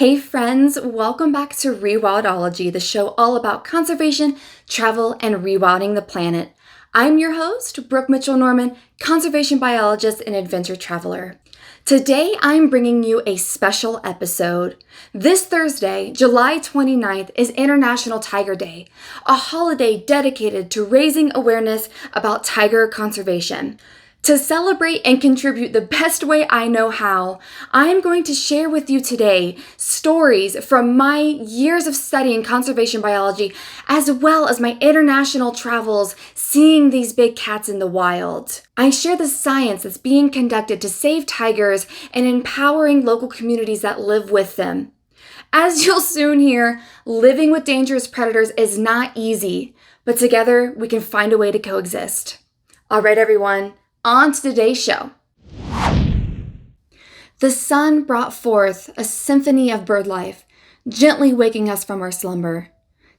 Hey friends, welcome back to Rewildology, the show all about conservation, travel, and rewilding the planet. I'm your host, Brooke Mitchell-Norman, conservation biologist and adventure traveler. Today, I'm bringing you a special episode. This Thursday, July 29th, is International Tiger Day, a holiday dedicated to raising awareness about tiger conservation. To celebrate and contribute the best way I know how, I'm going to share with you today stories from my years of studying conservation biology, as well as my international travels seeing these big cats in the wild. I share the science that's being conducted to save tigers and empowering local communities that live with them. As you'll soon hear, living with dangerous predators is not easy, but together we can find a way to coexist. All right, everyone. On to today's show. The sun brought forth a symphony of bird life, gently waking us from our slumber.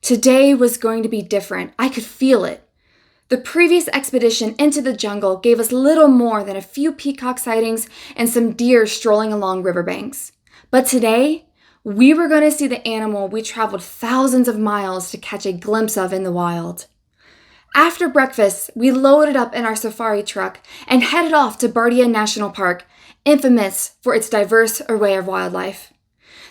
Today was going to be different. I could feel it. The previous expedition into the jungle gave us little more than a few peacock sightings and some deer strolling along riverbanks. But today, we were going to see the animal we traveled thousands of miles to catch a glimpse of in the wild. After breakfast, we loaded up in our safari truck and headed off to Bardia National Park, infamous for its diverse array of wildlife.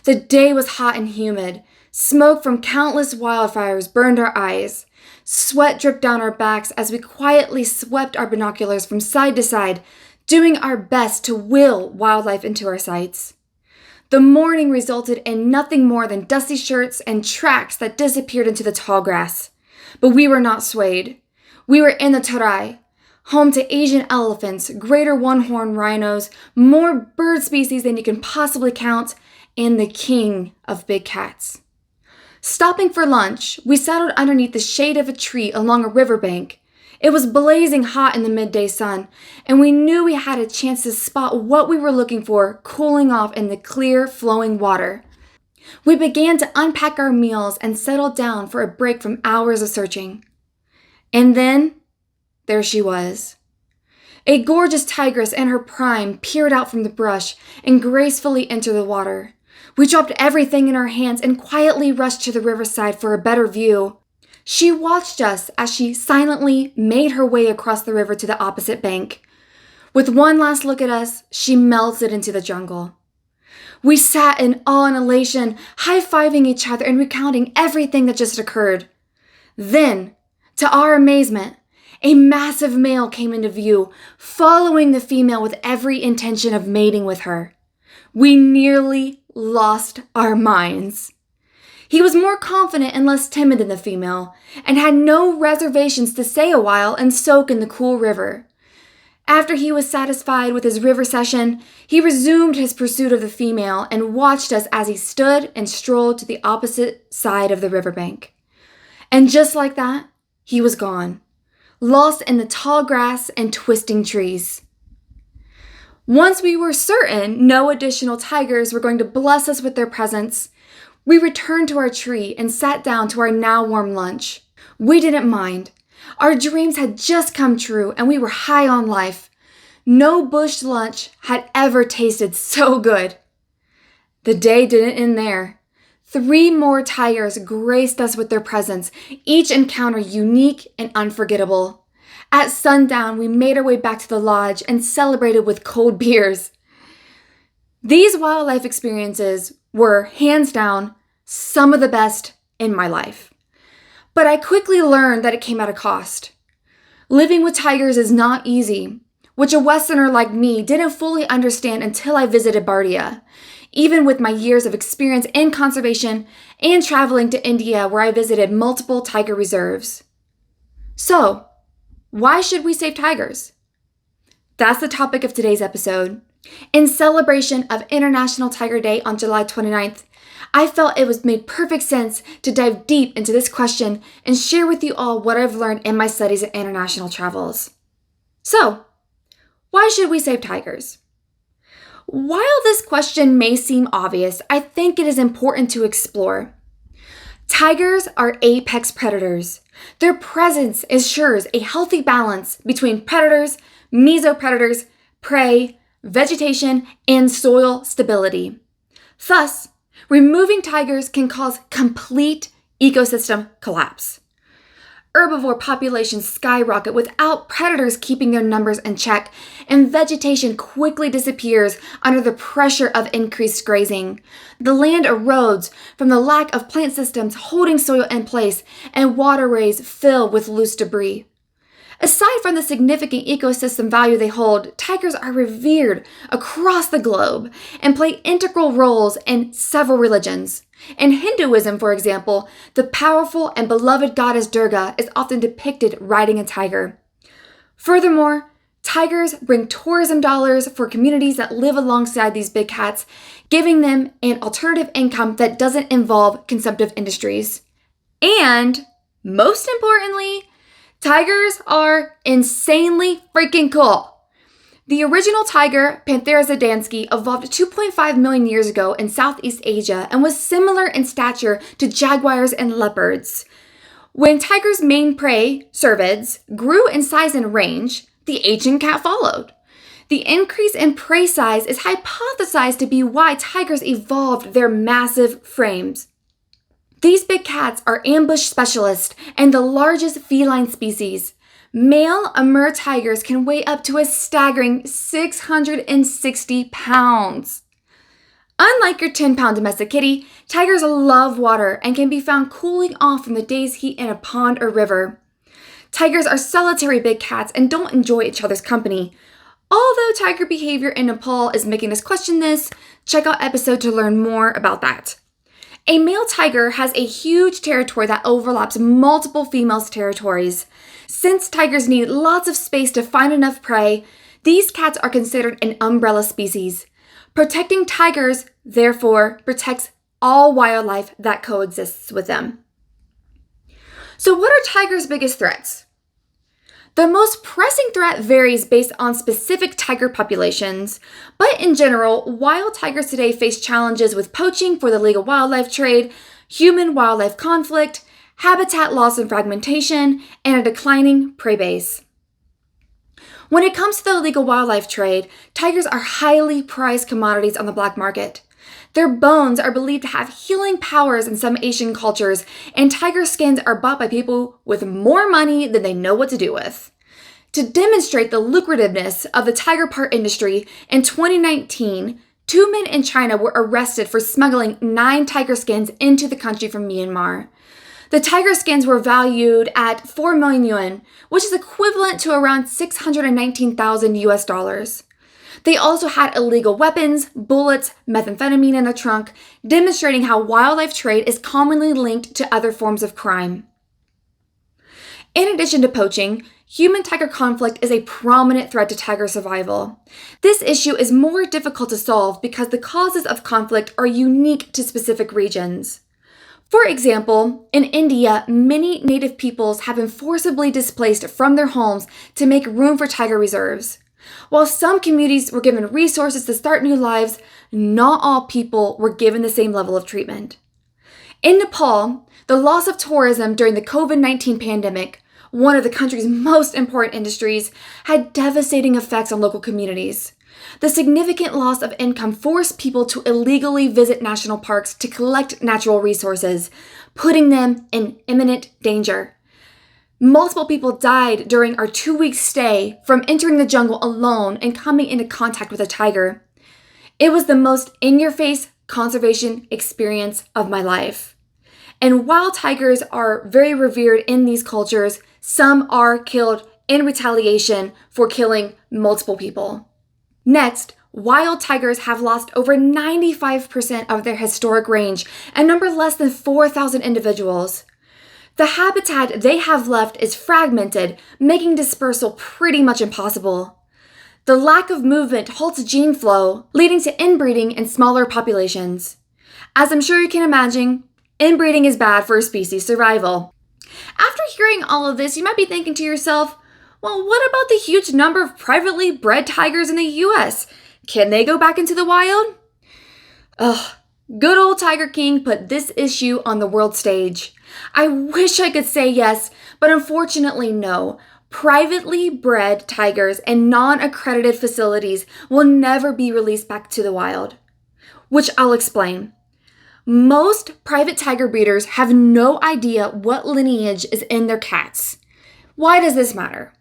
The day was hot and humid. Smoke from countless wildfires burned our eyes. Sweat dripped down our backs as we quietly swept our binoculars from side to side, doing our best to will wildlife into our sights. The morning resulted in nothing more than dusty shirts and tracks that disappeared into the tall grass. But we were not swayed. We were in the Tarai, home to Asian elephants, greater one-horned rhinos, more bird species than you can possibly count, and the king of big cats. Stopping for lunch, we settled underneath the shade of a tree along a riverbank. It was blazing hot in the midday sun, and we knew we had a chance to spot what we were looking for cooling off in the clear, flowing water. We began to unpack our meals and settled down for a break from hours of searching. And then, there she was. A gorgeous tigress in her prime peered out from the brush and gracefully entered the water. We dropped everything in our hands and quietly rushed to the riverside for a better view. She watched us as she silently made her way across the river to the opposite bank. With one last look at us, she melted into the jungle. We sat in awe and elation, high-fiving each other and recounting everything that just occurred. Then, to our amazement, a massive male came into view, following the female with every intention of mating with her. We nearly lost our minds. He was more confident and less timid than the female, and had no reservations to stay a while and soak in the cool river. After he was satisfied with his river session, he resumed his pursuit of the female and watched us as he stood and strolled to the opposite side of the riverbank. And just like that, he was gone, lost in the tall grass and twisting trees. Once we were certain no additional tigers were going to bless us with their presence, we returned to our tree and sat down to our now warm lunch. We didn't mind. Our dreams had just come true and we were high on life. No bush lunch had ever tasted so good. The day didn't end there. 3 more tigers graced us with their presence, each encounter unique and unforgettable. At sundown, we made our way back to the lodge and celebrated with cold beers. These wildlife experiences were, hands down, some of the best in my life. But I quickly learned that it came at a cost. Living with tigers is not easy, which a Westerner like me didn't fully understand until I visited Bardia, even with my years of experience in conservation and traveling to India where I visited multiple tiger reserves. So, why should we save tigers? That's the topic of today's episode. In celebration of International Tiger Day on July 29th, I felt it was made perfect sense to dive deep into this question and share with you all what I've learned in my studies and international travels. So, why should we save tigers? While this question may seem obvious, I think it is important to explore. Tigers are apex predators. Their presence ensures a healthy balance between predators, mesopredators, prey, vegetation, and soil stability. Thus, Removing tigers can cause complete ecosystem collapse. Herbivore populations skyrocket without predators keeping their numbers in check, and vegetation quickly disappears under the pressure of increased grazing. The land erodes from the lack of plant systems holding soil in place, and waterways fill with loose debris. Aside from the significant ecosystem value they hold, tigers are revered across the globe and play integral roles in several religions. In Hinduism, for example, the powerful and beloved goddess Durga is often depicted riding a tiger. Furthermore, tigers bring tourism dollars for communities that live alongside these big cats, giving them an alternative income that doesn't involve consumptive industries. And, most importantly, tigers are insanely freaking cool. The original tiger, Panthera zadansky, evolved 2.5 million years ago in Southeast Asia and was similar in stature to jaguars and leopards. When tigers' main prey, cervids, grew in size and range, the ancient cat followed. The increase in prey size is hypothesized to be why tigers evolved their massive frames. These big cats are ambush specialists and the largest feline species. Male Amur tigers can weigh up to a staggering 660 pounds. Unlike your 10-pound domestic kitty, tigers love water and can be found cooling off from the day's heat in a pond or river. Tigers are solitary big cats and don't enjoy each other's company. Although tiger behavior in Nepal is making us question this, check out episode to learn more about that. A male tiger has a huge territory that overlaps multiple females' territories. Since tigers need lots of space to find enough prey, these cats are considered an umbrella species. Protecting tigers, therefore, protects all wildlife that coexists with them. So what are tigers' biggest threats? The most pressing threat varies based on specific tiger populations, but in general, wild tigers today face challenges with poaching for the legal wildlife trade, human-wildlife conflict, habitat loss and fragmentation, and a declining prey base. When it comes to the illegal wildlife trade, tigers are highly prized commodities on the black market. Their bones are believed to have healing powers in some Asian cultures, and tiger skins are bought by people with more money than they know what to do with. To demonstrate the lucrativeness of the tiger part industry, in 2019, 2 men in China were arrested for smuggling 9 tiger skins into the country from Myanmar. The tiger skins were valued at 4 million yuan, which is equivalent to around 619,000 US dollars. They also had illegal weapons, bullets, methamphetamine in the trunk, demonstrating how wildlife trade is commonly linked to other forms of crime. In addition to poaching, human-tiger conflict is a prominent threat to tiger survival. This issue is more difficult to solve because the causes of conflict are unique to specific regions. For example, in India, many native peoples have been forcibly displaced from their homes to make room for tiger reserves. While some communities were given resources to start new lives, not all people were given the same level of treatment. In Nepal, the loss of tourism during the COVID-19 pandemic, one of the country's most important industries, had devastating effects on local communities. The significant loss of income forced people to illegally visit national parks to collect natural resources, putting them in imminent danger. Multiple people died during our 2-week stay from entering the jungle alone and coming into contact with a tiger. It was the most in-your-face conservation experience of my life. And while tigers are very revered in these cultures, some are killed in retaliation for killing multiple people. Next, wild tigers have lost over 95% of their historic range and number less than 4,000 individuals. The habitat they have left is fragmented, making dispersal pretty much impossible. The lack of movement halts gene flow, leading to inbreeding in smaller populations. As I'm sure you can imagine, inbreeding is bad for a species' survival. After hearing all of this, you might be thinking to yourself, well, what about the huge number of privately bred tigers in the US? Can they go back into the wild? Ugh, good old Tiger King put this issue on the world stage. I wish I could say yes, but unfortunately no. Privately bred tigers and non-accredited facilities will never be released back to the wild. Which I'll explain. Most private tiger breeders have no idea what lineage is in their cats. Why does this matter?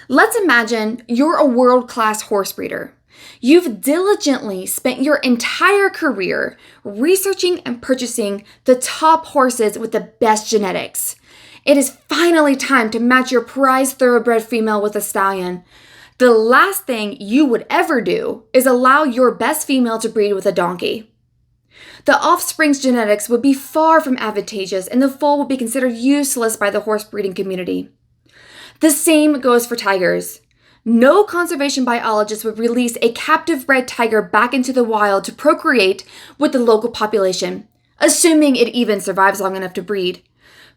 Let's imagine you're a world-class horse breeder. You've diligently spent your entire career researching and purchasing the top horses with the best genetics. It is finally time to match your prized thoroughbred female with a stallion. The last thing you would ever do is allow your best female to breed with a donkey. The offspring's genetics would be far from advantageous, and the foal would be considered useless by the horse breeding community. The same goes for tigers. No conservation biologist would release a captive bred tiger back into the wild to procreate with the local population, assuming it even survives long enough to breed.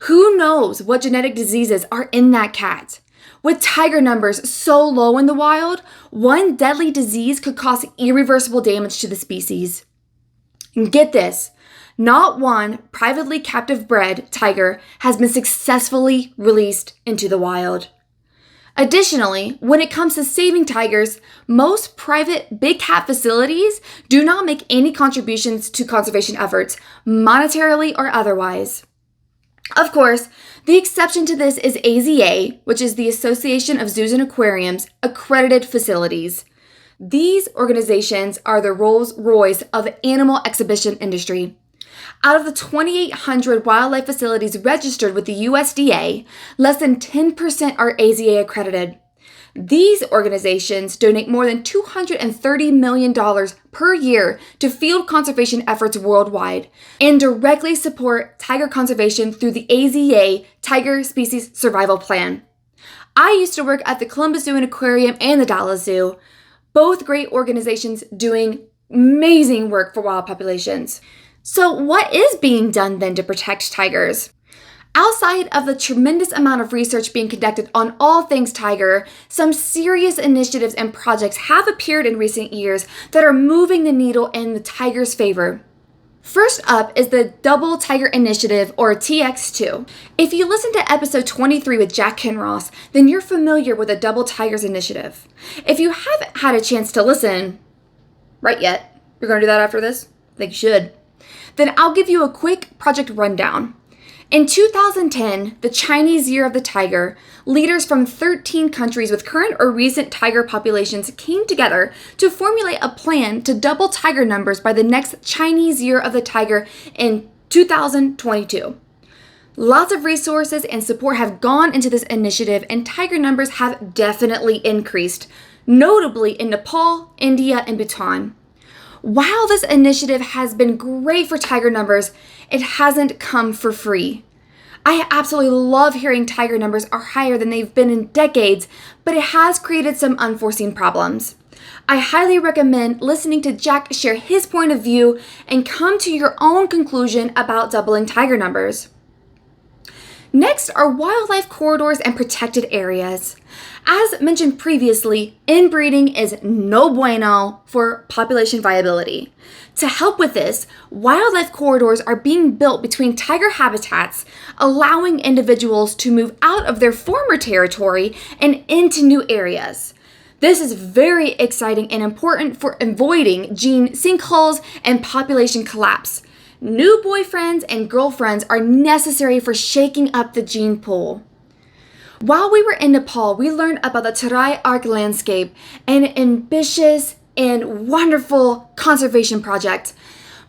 Who knows what genetic diseases are in that cat? With tiger numbers so low in the wild, one deadly disease could cause irreversible damage to the species. And get this, not one privately captive bred tiger has been successfully released into the wild. Additionally, when it comes to saving tigers, most private big cat facilities do not make any contributions to conservation efforts, monetarily or otherwise. Of course, the exception to this is AZA, which is the Association of Zoos and Aquariums, accredited facilities. These organizations are the Rolls-Royce of the animal exhibition industry. Out of the 2,800 wildlife facilities registered with the USDA, less than 10% are AZA accredited. These organizations donate more than $230 million per year to field conservation efforts worldwide and directly support tiger conservation through the AZA Tiger Species Survival Plan. I used to work at the Columbus Zoo and Aquarium and the Dallas Zoo, both great organizations doing amazing work for wild populations. So what is being done then to protect tigers? Outside of the tremendous amount of research being conducted on all things tiger, some serious initiatives and projects have appeared in recent years that are moving the needle in the tiger's favor. First up is the Double Tiger Initiative, or TX2. If you listen to episode 23 with Jack Kinross, then you're familiar with the Double Tigers Initiative. If you haven't had a chance to listen right yet, you're going to do that after this? I think you should. Then I'll give you a quick project rundown. In 2010, the Chinese Year of the Tiger, leaders from 13 countries with current or recent tiger populations came together to formulate a plan to double tiger numbers by the next Chinese Year of the Tiger in 2022. Lots of resources and support have gone into this initiative, and tiger numbers have definitely increased, notably in Nepal, India, and Bhutan. While this initiative has been great for tiger numbers, it hasn't come for free. I absolutely love hearing tiger numbers are higher than they've been in decades, but it has created some unforeseen problems. I highly recommend listening to Jack share his point of view and come to your own conclusion about doubling tiger numbers. Next are wildlife corridors and protected areas. As mentioned previously, inbreeding is no bueno for population viability. To help with this, wildlife corridors are being built between tiger habitats, allowing individuals to move out of their former territory and into new areas. This is very exciting and important for avoiding gene sinkholes and population collapse. New boyfriends and girlfriends are necessary for shaking up the gene pool. While we were in Nepal, we learned about the Terai Arc landscape, an ambitious and wonderful conservation project.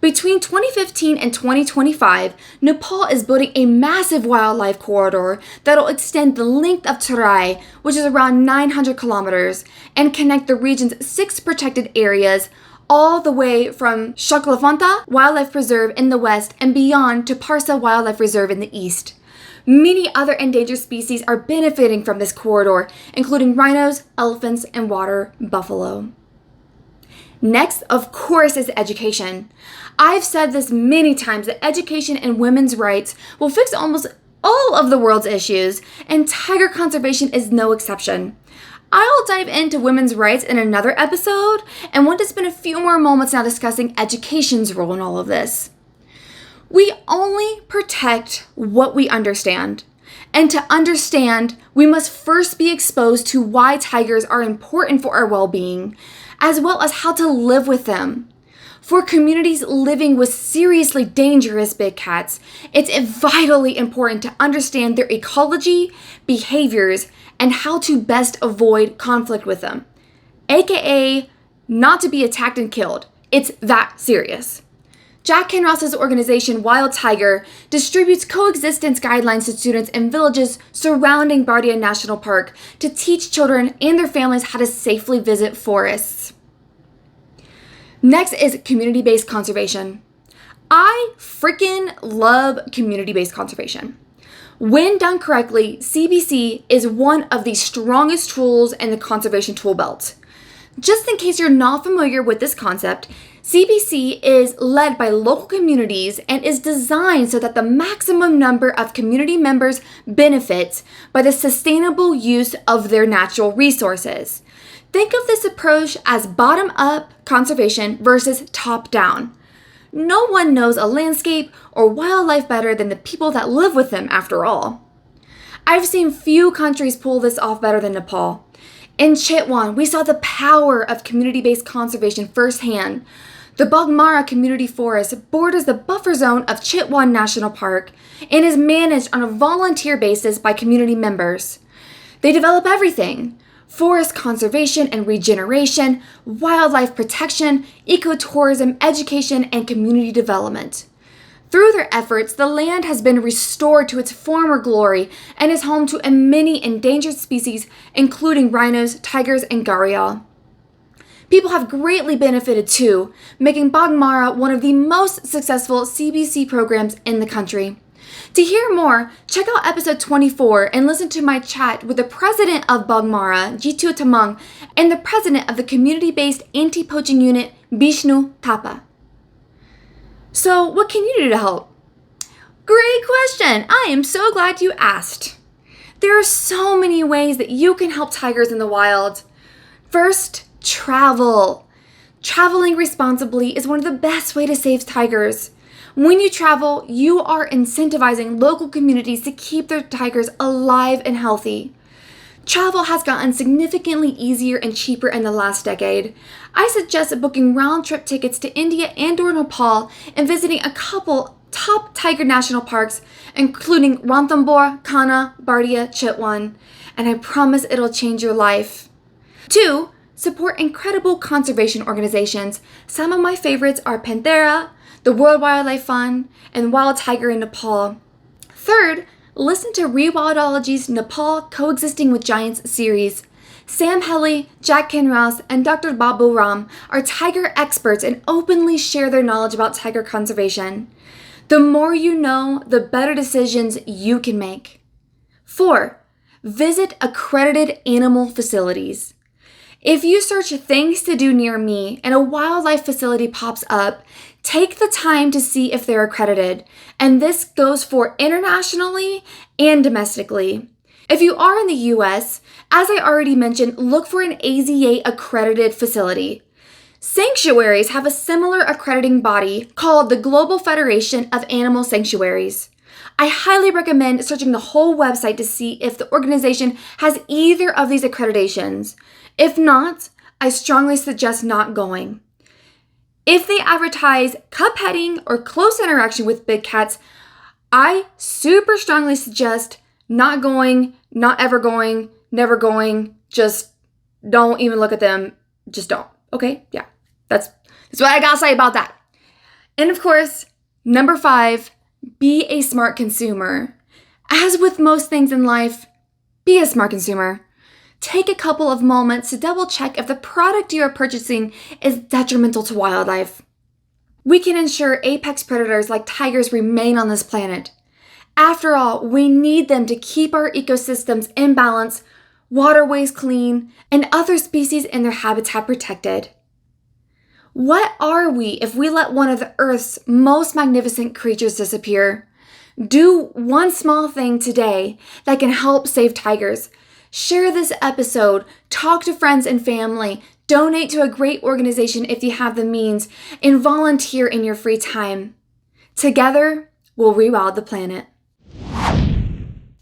Between 2015 and 2025, Nepal is building a massive wildlife corridor that'll extend the length of Terai, which is around 900 kilometers, and connect the region's 6 protected areas all the way from Shaklafanta Wildlife Preserve in the west and beyond to Parsa Wildlife Reserve in the east. Many other endangered species are benefiting from this corridor, including rhinos, elephants, and water buffalo. Next, of course, is education. I've said this many times that education and women's rights will fix almost all of the world's issues, and tiger conservation is no exception. I'll dive into women's rights in another episode and want to spend a few more moments now discussing education's role in all of this. We only protect what we understand. And to understand, we must first be exposed to why tigers are important for our well-being, as well as how to live with them. For communities living with seriously dangerous big cats, it's vitally important to understand their ecology, behaviors, and how to best avoid conflict with them. AKA, not to be attacked and killed. It's that serious. Jack Kinross's organization, Wild Tiger, distributes coexistence guidelines to students in villages surrounding Bardia National Park to teach children and their families how to safely visit forests. Next is community-based conservation. I freaking love community-based conservation. When done correctly, CBC is one of the strongest tools in the conservation tool belt. Just in case you're not familiar with this concept, CBC is led by local communities and is designed so that the maximum number of community members benefits by the sustainable use of their natural resources. Think of this approach as bottom-up conservation versus top-down. No one knows a landscape or wildlife better than the people that live with them, after all. I've seen few countries pull this off better than Nepal. In Chitwan, we saw the power of community-based conservation firsthand. The Bagmara Community Forest borders the buffer zone of Chitwan National Park and is managed on a volunteer basis by community members. They develop everything: forest conservation and regeneration, wildlife protection, ecotourism, education, and community development. Through their efforts, the land has been restored to its former glory and is home to many endangered species, including rhinos, tigers, and gharial. People have greatly benefited too, making Bagmara one of the most successful CBC programs in the country. To hear more, check out episode 24 and listen to my chat with the president of Bagmara, Jitu Tamang, and the president of the community-based anti-poaching unit, Bishnu Thapa. So, what can you do to help? Great question! I am so glad you asked. There are so many ways that you can help tigers in the wild. First, travel. Traveling responsibly is one of the best ways to save tigers. When you travel, you are incentivizing local communities to keep their tigers alive and healthy. Travel has gotten significantly easier and cheaper in the last decade. I suggest booking round-trip tickets to India and/or Nepal and visiting a couple top tiger national parks, including Ranthambore, Kanha, Bardia, Chitwan, and I promise it'll change your life. 2. Support incredible conservation organizations. Some of my favorites are Panthera, the World Wildlife Fund, and Wild Tiger in Nepal. 3rd, listen to Rewildology's Nepal Coexisting with Giants series. Sam Helly, Jack Kinross, and Dr. Babu Ram are tiger experts and openly share their knowledge about tiger conservation. The more you know, the better decisions you can make. 4, visit accredited animal facilities. If you search things to do near me and a wildlife facility pops up, take the time to see if they're accredited, and this goes for internationally and domestically. If you are in the US, as I already mentioned, look for an AZA accredited facility. Sanctuaries have a similar accrediting body called the Global Federation of Animal Sanctuaries. I highly recommend searching the whole website to see if the organization has either of these accreditations. If not, I strongly suggest not going. If they advertise cup petting or close interaction with big cats, I super strongly suggest not going, not ever going, never going, just don't even look at them, just don't. Okay, yeah, that's what I gotta say about that. And of course, number 5, be a smart consumer. As with most things in life, be a smart consumer. Take a couple of moments to double check if the product you are purchasing is detrimental to wildlife. We can ensure apex predators like tigers remain on this planet. After all, we need them to keep our ecosystems in balance, waterways clean, and other species in their habitat protected. What are we if we let one of the Earth's most magnificent creatures disappear? Do one small thing today that can help save tigers. Share this episode, talk to friends and family, donate to a great organization if you have the means, and volunteer in your free time. Together, we'll rewild the planet.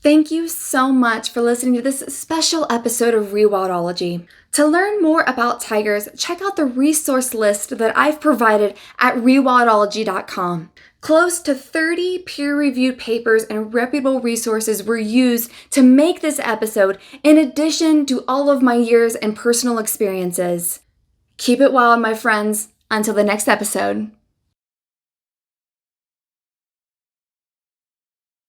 Thank you so much for listening to this special episode of Rewildology. To learn more about tigers, check out the resource list that I've provided at rewildology.com. Close to 30 peer-reviewed papers and reputable resources were used to make this episode, in addition to all of my years and personal experiences. Keep it wild, my friends. Until the next episode.